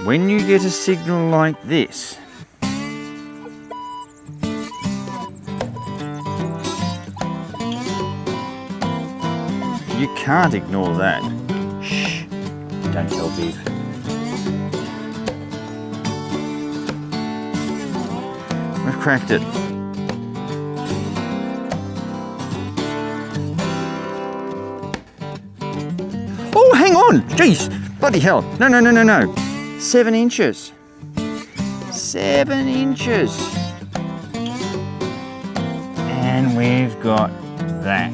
When you get a signal like this, you can't ignore that. Shh, don't tell Viv. We've cracked it. Oh, hang on! Jeez! Bloody hell! No, no, no, no, no! 7 inches. 7 inches. And we've got that.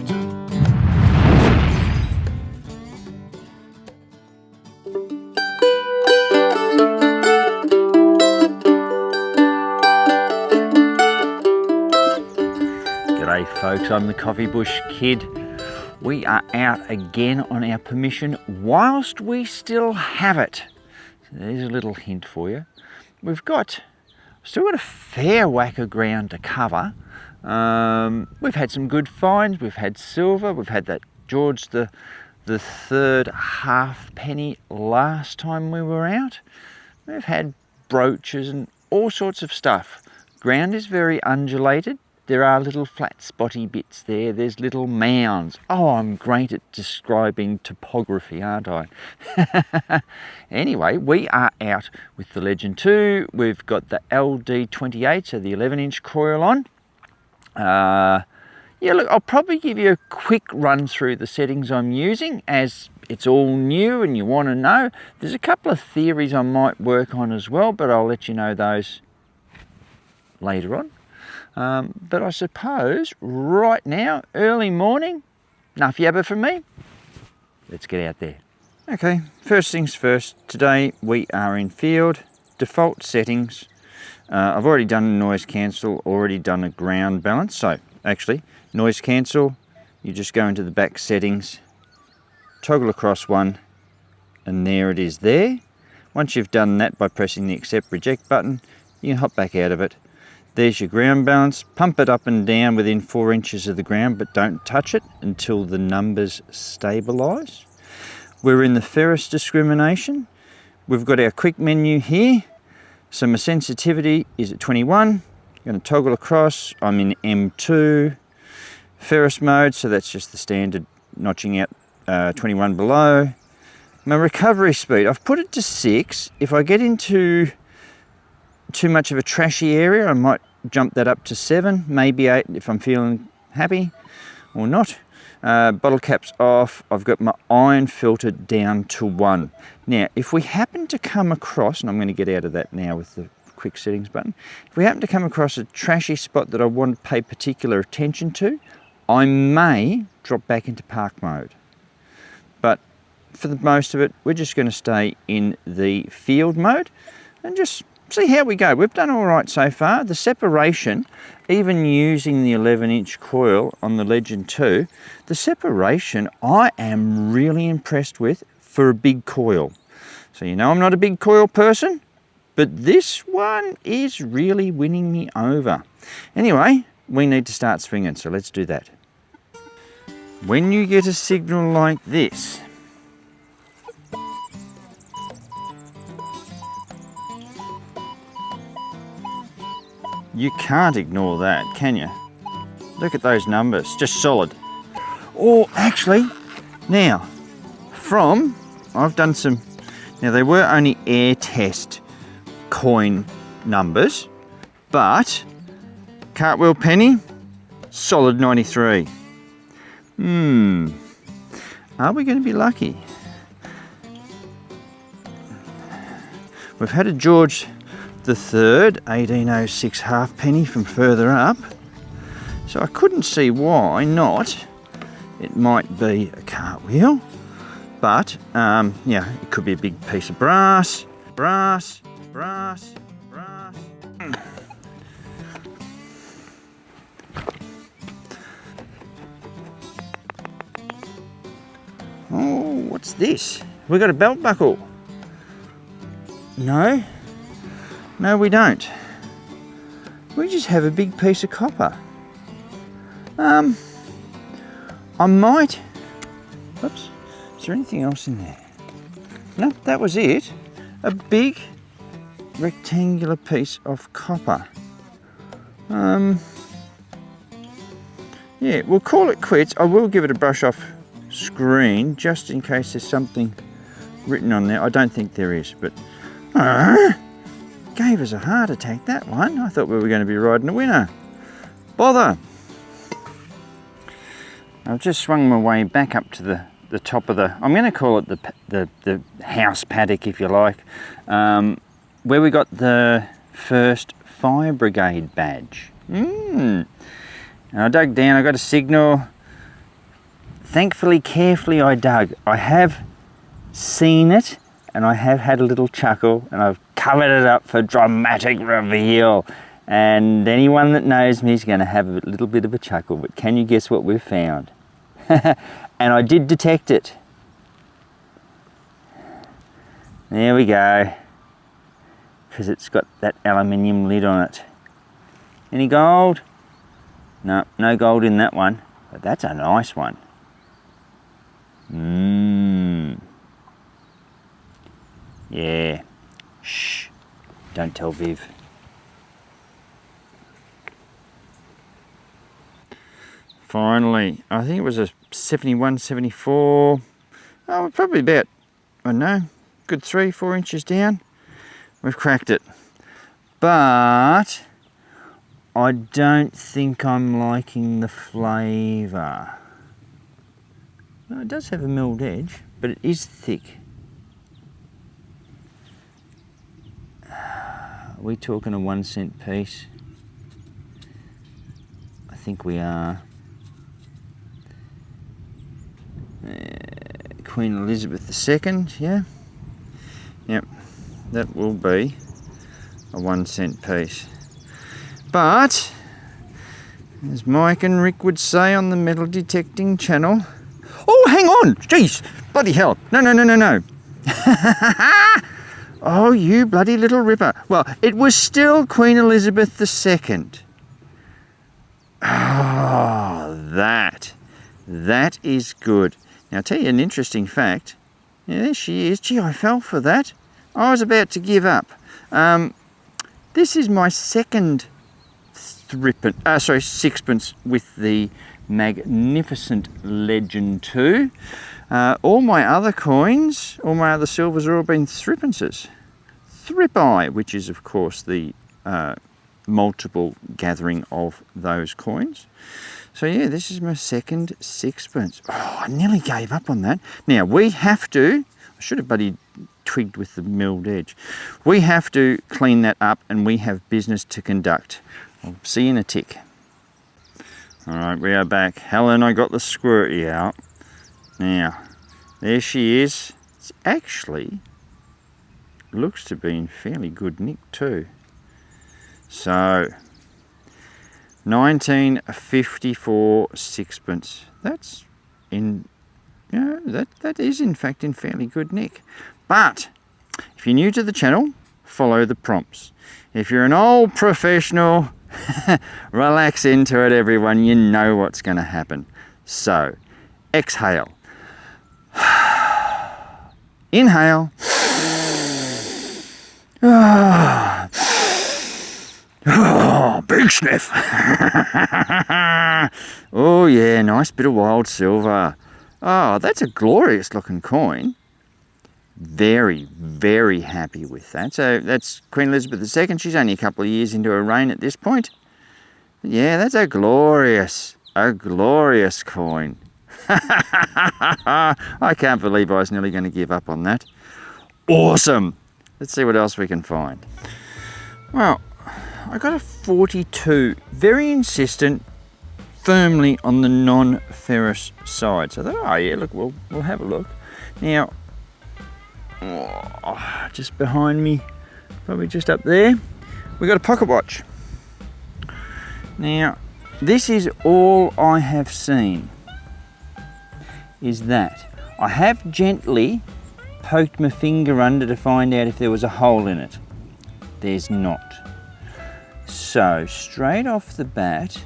G'day folks, I'm the Coffee Bush Kid. We are out again on our permission whilst we still have it. So there's a little hint for you. We've still got a fair whack of ground to cover. We've had some good finds. We've had silver. We've had that George the third halfpenny last time we were out. We've had brooches and all sorts of stuff. Ground is very undulated. There are little flat spotty bits there. There's little mounds. Oh, I'm great at describing topography, aren't I? Anyway, we are out with the Legend 2. We've got the LD28, so the 11-inch coil on. Yeah, look, I'll probably give you a quick run through the settings I'm using as it's all new and you want to know. There's a couple of theories I might work on as well, but I'll let you know those later on. But I suppose right now, early morning, enough yabba from me. Let's get out there. Okay, first things first. Today we are in field, default settings. I've already done a noise cancel, already done a ground balance. So actually, noise cancel, you just go into the back settings, toggle across one, and there it is there. Once you've done that by pressing the accept reject button, you can hop back out of it. There's your ground balance. Pump it up and down within 4 inches of the ground, but don't touch it until the numbers stabilise. We're in the ferrous discrimination. We've got our quick menu here. So my sensitivity is at 21. I'm going to toggle across. I'm in M2. Ferrous mode, so that's just the standard notching out 21 below. My recovery speed, I've put it to 6. If I get into too much of a trashy area, I might jump that up to 7, maybe 8 if I'm feeling happy or not. Bottle caps off. I've got my iron filter down to 1. Now, if we happen to come across, and I'm going to get out of that now with the quick settings button, if we happen to come across a trashy spot that I want to pay particular attention to, I may drop back into park mode. But for the most of it, we're just going to stay in the field mode and just see how we go. We've done all right so far. The separation, even using the 11-inch coil on the Legend 2, the separation I am really impressed with for a big coil. So you know I'm not a big coil person, but this one is really winning me over. Anyway, we need to start swinging, so let's do that. When you get a signal like this, you can't ignore that, can you? Look at those numbers, just solid. Or actually, now, I've done some, now they were only air test coin numbers, but cartwheel penny, solid 93. Are we going to be lucky? We've had a George the third 1806 halfpenny from further up, so I couldn't see why not. It might be a cartwheel, but yeah, it could be a big piece of brass. Oh, what's this? We got a belt buckle. No, we don't. We just have a big piece of copper. I might... Oops. Is there anything else in there? No, that was it. A big rectangular piece of copper. Yeah, we'll call it quits. I will give it a brush off screen just in case there's something written on there. I don't think there is, but gave us a heart attack, that one. I thought we were going to be riding a winner. Bother. I've just swung my way back up to the top of the, I'm going to call it the house paddock, if you like, where we got the first fire brigade badge. And I dug down, I got a signal. Thankfully, carefully I dug. I have seen it and I have had a little chuckle, and I've covered it up for dramatic reveal. And anyone that knows me is going to have a little bit of a chuckle, but can you guess what we've found? And I did detect it. There we go. Because it's got that aluminium lid on it. Any gold? No, no gold in that one, but that's a nice one. Yeah. Shh. Don't tell Viv. Finally, I think it was a 71, 74. Oh, probably about, I don't know, good 3-4 inches down. We've cracked it. But I don't think I'm liking the flavour. Well, it does have a milled edge, but it is thick. Are we talking a 1 cent piece? I think we are. Queen Elizabeth II, yeah? Yep, that will be a 1 cent piece. But, as Mike and Rick would say on the metal detecting channel, oh, hang on, jeez, bloody hell, no. Oh, you bloody little ripper. Well, it was still Queen Elizabeth II. Oh, that is good. Now, I'll tell you an interesting fact. Yeah, there she is. Gee, I fell for that. I was about to give up. This is my second sixpence with the magnificent Legend 2. All my other coins, all my other silvers are all been threepences. Thripeye, which is of course the multiple gathering of those coins. So yeah, this is my second sixpence. Oh, I nearly gave up on that. Now we have to, I should have buddy twigged with the milled edge. We have to clean that up and we have business to conduct. I'll see you in a tick. All right, we are back. Helen, I got the squirty out. Now, there she is. It's actually looks to be in fairly good nick too. So, 1954 sixpence. That's in, that is in fact in fairly good nick. But if you're new to the channel, follow the prompts. If you're an old professional, relax into it, everyone. You know what's going to happen. So, exhale. Inhale. Oh, big sniff. Oh yeah, nice bit of wild silver. Oh, that's a glorious looking coin. Very, very happy with that. So that's Queen Elizabeth II. She's only a couple of years into her reign at this point. Yeah, that's a glorious coin. I can't believe I was nearly going to give up on that. Awesome. Let's see what else we can find. Well, I got a 42, very insistent, firmly on the non-ferrous side. So I thought, oh yeah, look, we'll have a look. Now, just behind me, probably just up there, we got a pocket watch. Now, this is all I have seen, is that I have gently poked my finger under to find out if there was a hole in it. There's not. So straight off the bat,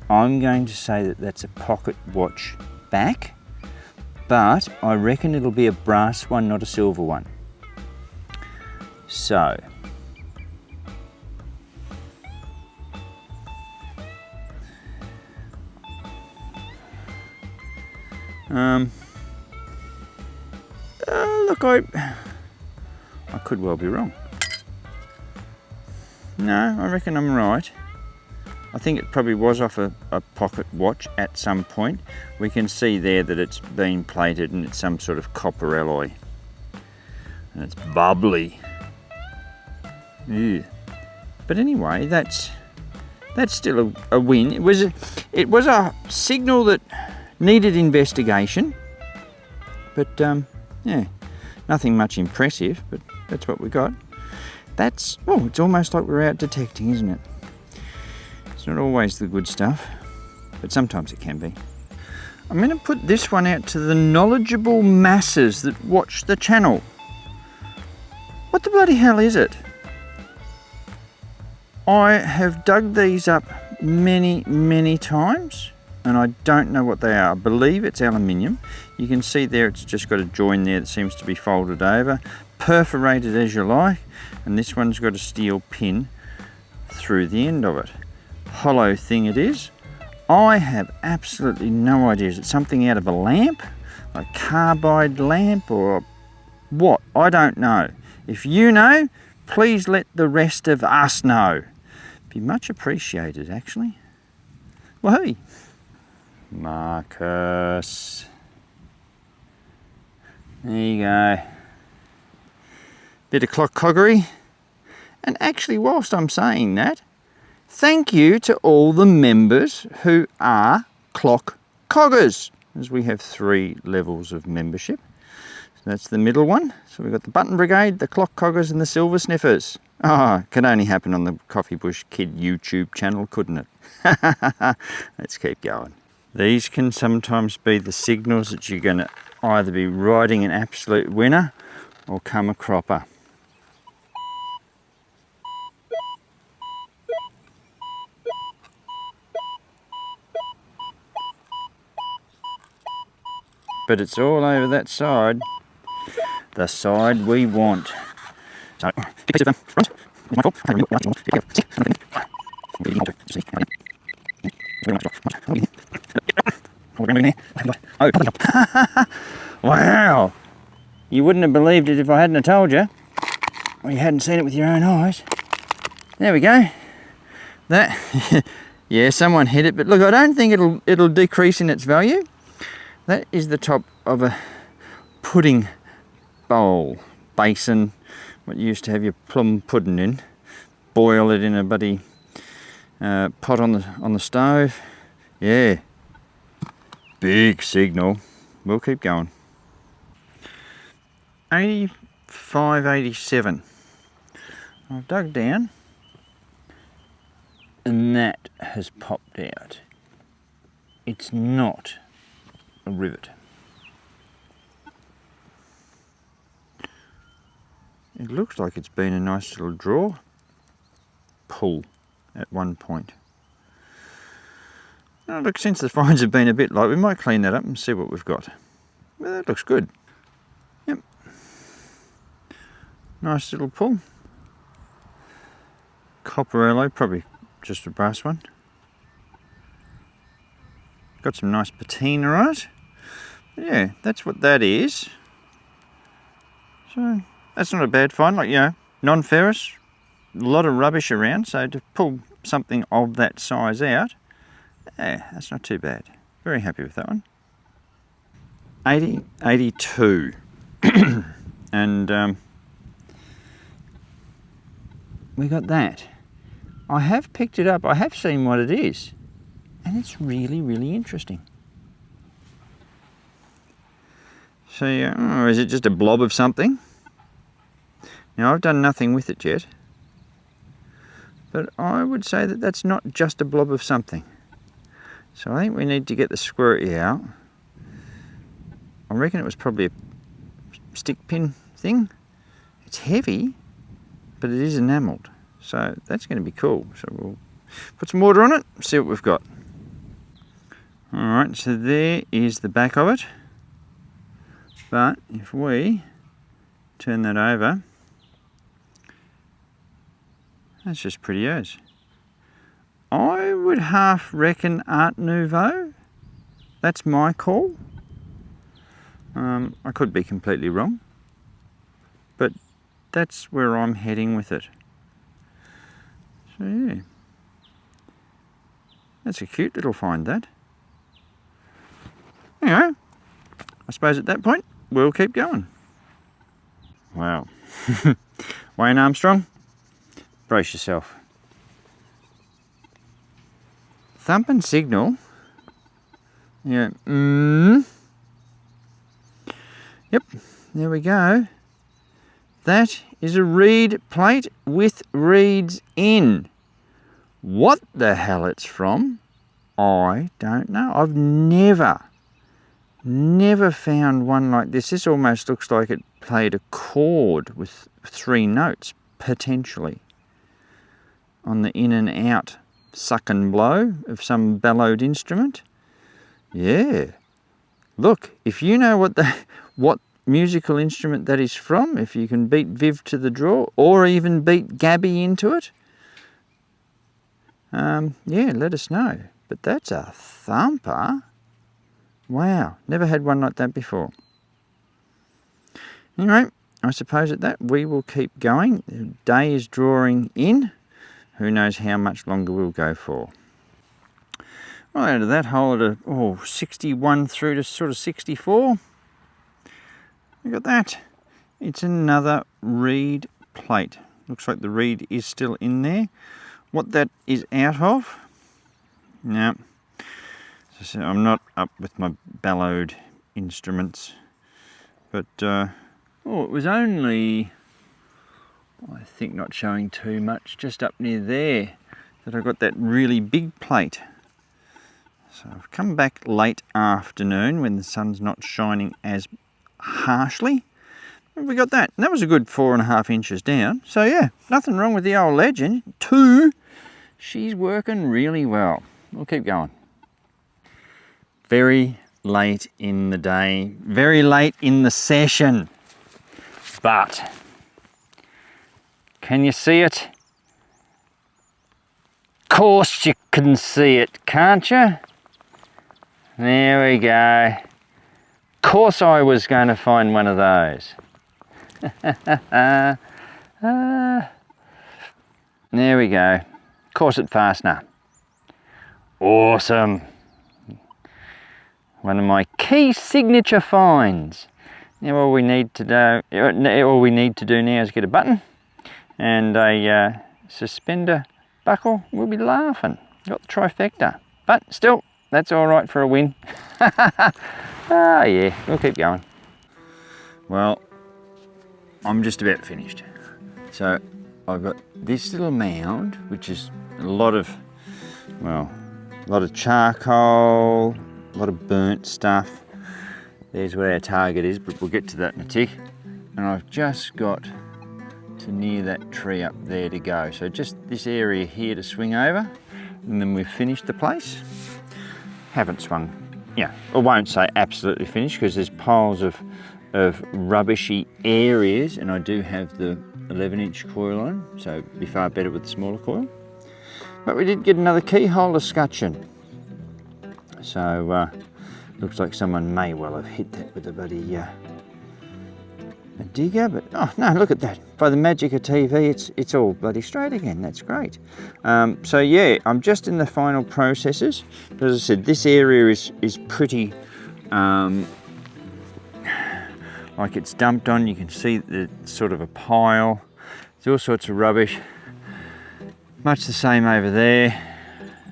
I'm going to say that that's a pocket watch back, but I reckon it'll be a brass one, not a silver one. So Look, I could well be wrong. No, I reckon I'm right. I think it probably was off a pocket watch at some point. We can see there that it's been plated and it's some sort of copper alloy. And it's bubbly. Yeah. But anyway, that's still a win. It was a signal that needed investigation. But yeah, nothing much impressive, but that's what we got. It's almost like we're out detecting, isn't it? It's not always the good stuff, but sometimes it can be. I'm going to put this one out to the knowledgeable masses that watch the channel. What the bloody hell is it? I have dug these up many, many times, and I don't know what they are. I believe it's aluminium. You can see there it's just got a join there that seems to be folded over, perforated as you like, and this one's got a steel pin through the end of it. Hollow thing it is. I have absolutely no idea. Is it something out of a lamp? A carbide lamp or what? I don't know. If you know, please let the rest of us know. Be much appreciated, actually. Well, hey. Marcus. There you go. Bit of clock coggery. And actually, whilst I'm saying that, thank you to all the members who are clock coggers, as we have 3 levels of membership. So that's the middle one. So we've got the Button Brigade, the clock coggers and the silver sniffers. Oh, it can only happen on the Coffee Bush Kid YouTube channel, couldn't it? Let's keep going. These can sometimes be the signals that you're going to either be riding an absolute winner or come a cropper. But it's all over that side, the side we want. So, big piece of front. My fault. Oh, wow! You wouldn't have believed it if I hadn't have told you, or you hadn't seen it with your own eyes. There we go. That, yeah, someone hit it, but look, I don't think it'll decrease in its value. That is the top of a pudding bowl, basin, what you used to have your plum pudding in. Boil it in a bloody pot on the stove. Yeah, big signal. We'll keep going. 8587. I've dug down, and that has popped out. It's not a rivet. It looks like it's been a nice little draw pull at one point. Now look, since the fines have been a bit light, we might clean that up and see what we've got. Well, that looks good. Yep. Nice little pull. Copper alloy, probably just a brass one. Got some nice patina on it. Yeah, that's what that is. So that's not a bad find, like, you know, non-ferrous, a lot of rubbish around, so to pull something of that size out, yeah, that's not too bad. Very happy with that one. 8082. And we got that. I have picked it up, I have seen what it is, and it's really, really interesting. So, is it just a blob of something? Now, I've done nothing with it yet, but I would say that that's not just a blob of something. So I think we need to get the squirty out. I reckon it was probably a stick pin thing. It's heavy, but it is enamelled, so that's going to be cool. So we'll put some water on it, see what we've got. Alright, so there is the back of it. But if we turn that over, that's just pretty as. I would half reckon Art Nouveau. That's my call. I could be completely wrong, but that's where I'm heading with it. So yeah, that's a cute little find, that. Anyway, I suppose at that point we'll keep going. Wow. Wayne Armstrong, brace yourself. Thump and signal. Yeah. Yep, there we go. That is a reed plate with reeds in. What the hell it's from, I don't know. I've never found one like this. This almost looks like it played a chord with 3 notes, potentially, on the in and out suck and blow of some bellowed instrument. Yeah. Look, if you know what musical instrument that is from, if you can beat Viv to the draw, or even beat Gabby into it, yeah, let us know. But that's a thumper. Wow, never had one like that before. Anyway, I suppose at that we will keep going. The day is drawing in. Who knows how much longer we'll go for. Well, out of that hole at 61 through to sort of 64. Look at that. It's another reed plate. Looks like the reed is still in there. What that is out of? No. So I'm not up with my bellowed instruments. But, it was only, I think not showing too much, just up near there, that I got that really big plate. So I've come back late afternoon when the sun's not shining as harshly. And we got that. And that was a good 4.5 inches down. So yeah, nothing wrong with the old Legend. 2, she's working really well. We'll keep going. Very late in the day, very late in the session. But, can you see it? Of course you can see it, can't you? There we go. Of course I was going to find one of those. There we go. Corset fastener. Awesome. One of my key signature finds. Now all we need to do now is get a button and a suspender buckle. We'll be laughing. Got the trifecta. But still, that's all right for a win. Yeah, we'll keep going. Well, I'm just about finished. So I've got this little mound, which is a lot of charcoal, a lot of burnt stuff. There's where our target is, but we'll get to that in a tick. And I've just got to near that tree up there to go. So just this area here to swing over, and then we've finished the place. Haven't swung, yeah, I won't say absolutely finished because there's piles of rubbishy areas, and I do have the 11-inch coil on, so it'd be far better with the smaller coil. But we did get another keyhole escutcheon. So looks like someone may well have hit that with a bloody a digger, but oh no, look at that. By the magic of TV, it's all bloody straight again. That's great. So yeah, I'm just in the final processes. But as I said, this area is pretty like it's dumped on. You can see that it's sort of a pile. There's all sorts of rubbish. Much the same over there.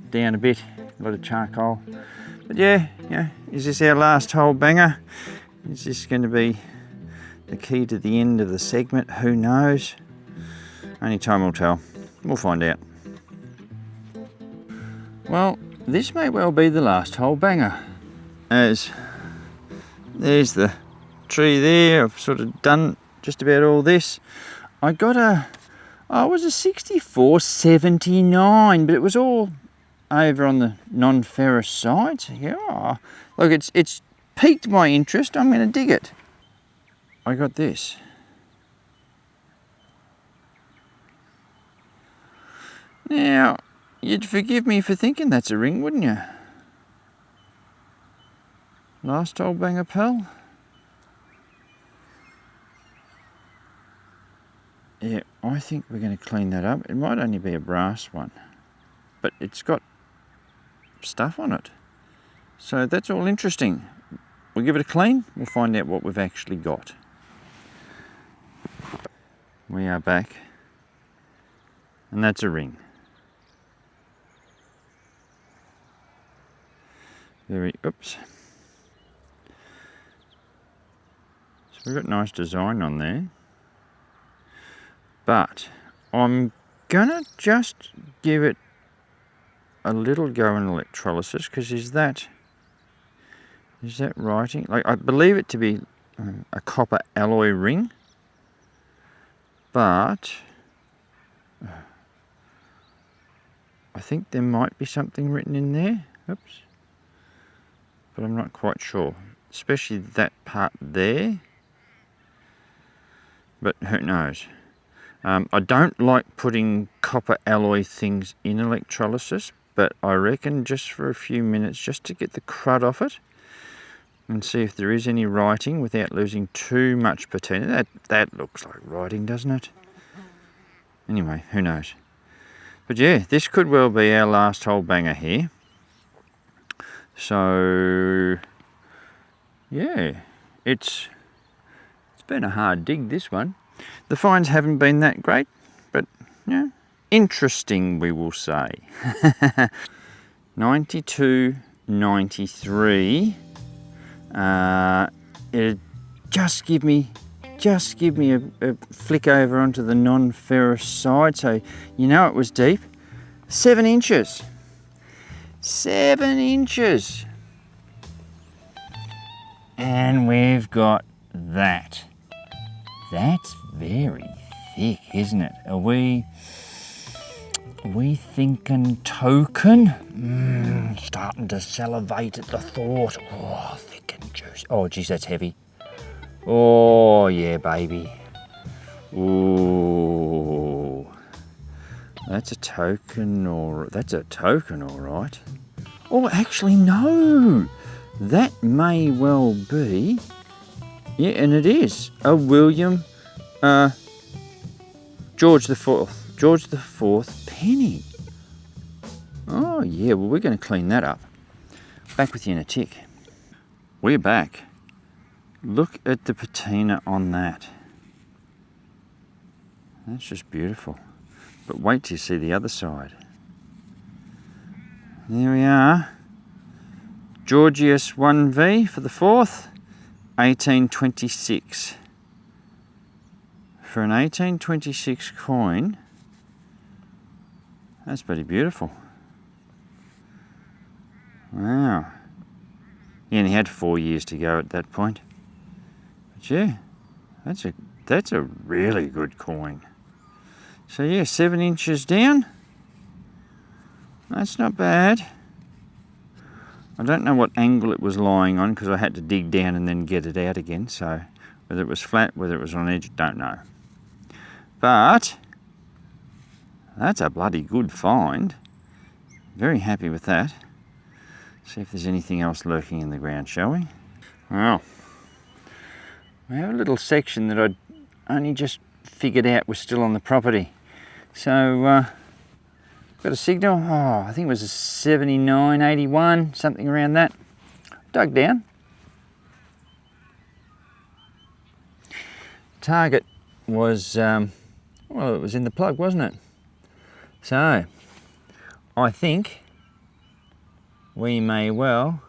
Down a bit, a lot of charcoal. But yeah, is this our last hole banger? Is this going to be the key to the end of the segment? Who knows? Only time will tell. We'll find out. Well, this may well be the last hole banger, as there's the tree there. I've sort of done just about all this. I got it was a 6479, but it was all over on the non-ferrous side. So yeah, look, it's piqued my interest. I'm going to dig it. I got this. Now, you'd forgive me for thinking that's a ring, wouldn't you? Last old banger, pal. Yeah, I think we're going to clean that up. It might only be a brass one, but it's got stuff on it. So that's all interesting. We'll give it a clean. We'll find out what we've actually got. We are back. And that's a ring. Oops. So we've got nice design on there. But I'm gonna just give it a little go in electrolysis, because is that writing? Like, I believe it to be a copper alloy ring, but I think there might be something written in there. Oops. But I'm not quite sure, especially that part there. But who knows? I don't like putting copper alloy things in electrolysis, but I reckon just for a few minutes, just to get the crud off it and see if there is any writing without losing too much patina. That looks like writing, doesn't it? Anyway, who knows? But yeah, this could well be our last hole banger here. So yeah, it's been a hard dig, this one. The finds haven't been that great, but yeah, interesting, we will say. 92, 93. It just give me a flick over onto the non-ferrous side, so you know it was deep. 7 inches. 7 inches. And we've got that. That's very thick, isn't it? Are we thinking token? Starting to salivate at the thought. Oh, thick and juicy. Oh, geez, that's heavy. Oh, yeah, baby. Ooh. That's a token, all right. Oh, actually, no. That may well be. Yeah, and it is a William George the Fourth penny. Oh yeah, well, we're going to clean that up. Back with you in a tick. We're back. Look at the patina on that. That's just beautiful. But wait till you see the other side. There we are. Georgius 1V for the 4th. 1826. For an 1826 coin, that's pretty beautiful. Wow. He only had 4 years to go at that point. But yeah, that's a really good coin. So yeah, 7 inches down. That's not bad. I don't know what angle it was lying on, because I had to dig down and then get it out again, so whether it was flat, whether it was on edge, don't know. But that's a bloody good find. Very happy with that. See if there's anything else lurking in the ground, shall we? Well, we have a little section that I'd only just figured out was still on the property. So got a signal. Oh, I think it was a 79, 81, something around that. Dug down. Target was, well, it was in the plug, wasn't it? So, I think we may well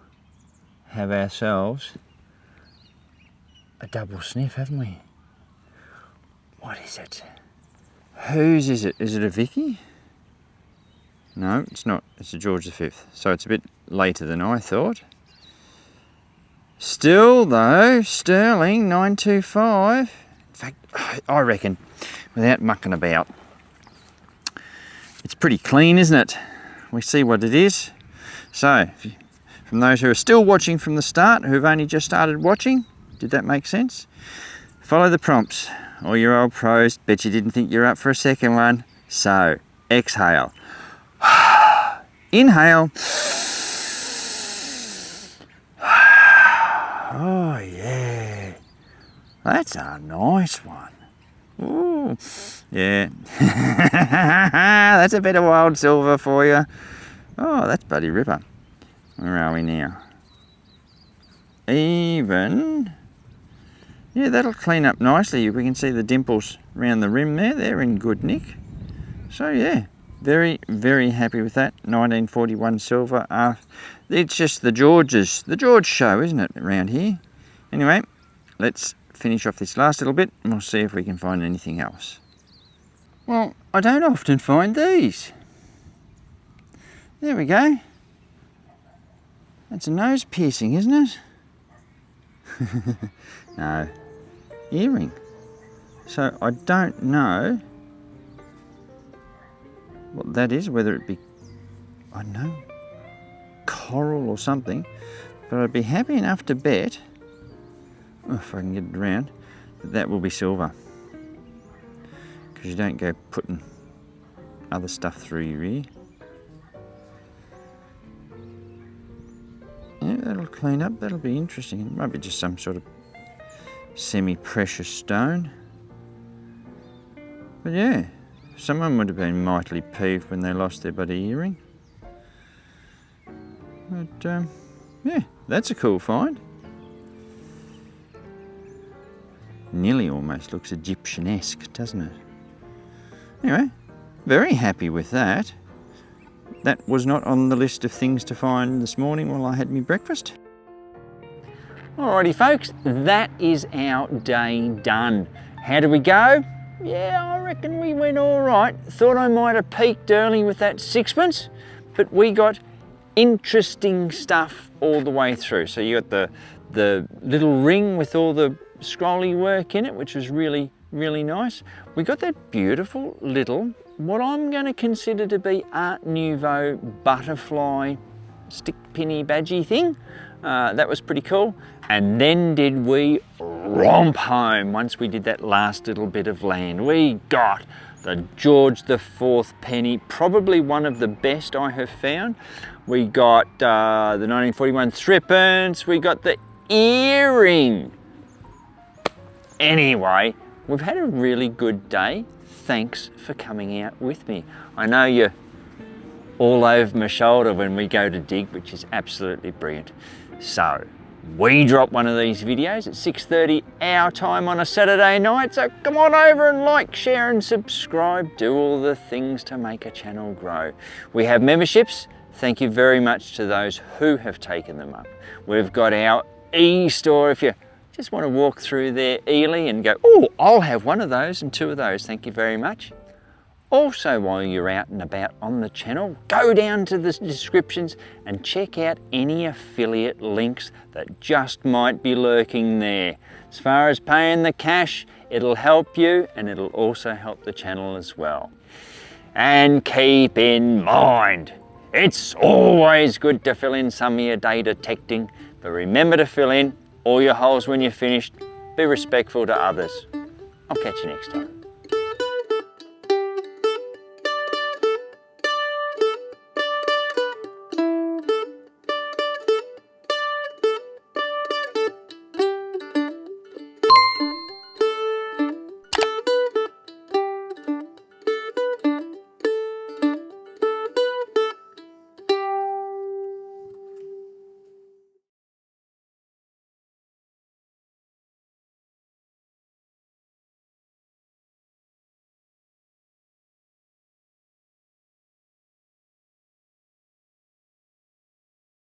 have ourselves a double sniff, haven't we? What is it? Whose is it? Is it a Vicky? No, it's not. It's a George V. So it's a bit later than I thought. Still, though, sterling 925. In fact, I reckon, without mucking about, it's pretty clean, isn't it? We see what it is. So, from those who are still watching from the start, who've only just started watching, did that make sense? Follow the prompts. All your old pros, bet you didn't think you're up for a second one. So, exhale. Inhale. Oh yeah, that's a nice one. Ooh, yeah. That's a bit of wild silver for you. Oh, that's bloody ripper. Where are we now? Even. Yeah, that'll clean up nicely. We can see the dimples around the rim there. They're in good nick. So yeah, very, very happy with that. 1941 silver. It's just the George show, isn't it, around here? Anyway, let's finish off this last little bit and we'll see if we can find anything else. Well, I don't often find these. There we go. That's a nose piercing, isn't it? No, earring. So I don't know what that is, whether it be, I don't know, coral or something, but I'd be happy enough to bet, if I can get it around, that will be silver. Because you don't go putting other stuff through your ear. Yeah, that'll clean up, that'll be interesting. It might be just some sort of semi-precious stone. But yeah, someone would have been mightily peeved when they lost their bloody earring. But yeah, that's a cool find. Nearly almost looks Egyptian-esque, doesn't it? Anyway, very happy with that. That was not on the list of things to find this morning while I had my breakfast. Alrighty folks, that is our day done. How did we go? Yeah, I reckon we went all right. Thought I might have peaked early with that sixpence, but we got interesting stuff all the way through. So you got the little ring with all the scrolly work in it, which was really, really nice. We got that beautiful little, what I'm going to consider to be Art Nouveau butterfly stick pinny badgy thing. That was pretty cool. And then did we romp home once we did that last little bit of land. We got the George IV penny, probably one of the best I have found. We got the 1941 threepence, we got the earring. Anyway, we've had a really good day. Thanks for coming out with me. I know you're all over my shoulder when we go to dig, which is absolutely brilliant. So, we drop one of these videos at 6:30 our time on a Saturday night, so come on over and like, share and subscribe. Do all the things to make a channel grow. We have memberships. Thank you very much to those who have taken them up. We've got our e-store. If you just want to walk through there early and go, oh, I'll have one of those and two of those, thank you very much. Also, while you're out and about on the channel, go down to the descriptions and check out any affiliate links that just might be lurking there. As far as paying the cash, it'll help you and it'll also help the channel as well. And keep in mind, it's always good to fill in some of your day detecting, but remember to fill in all your holes when you're finished. Be respectful to others. I'll catch you next time.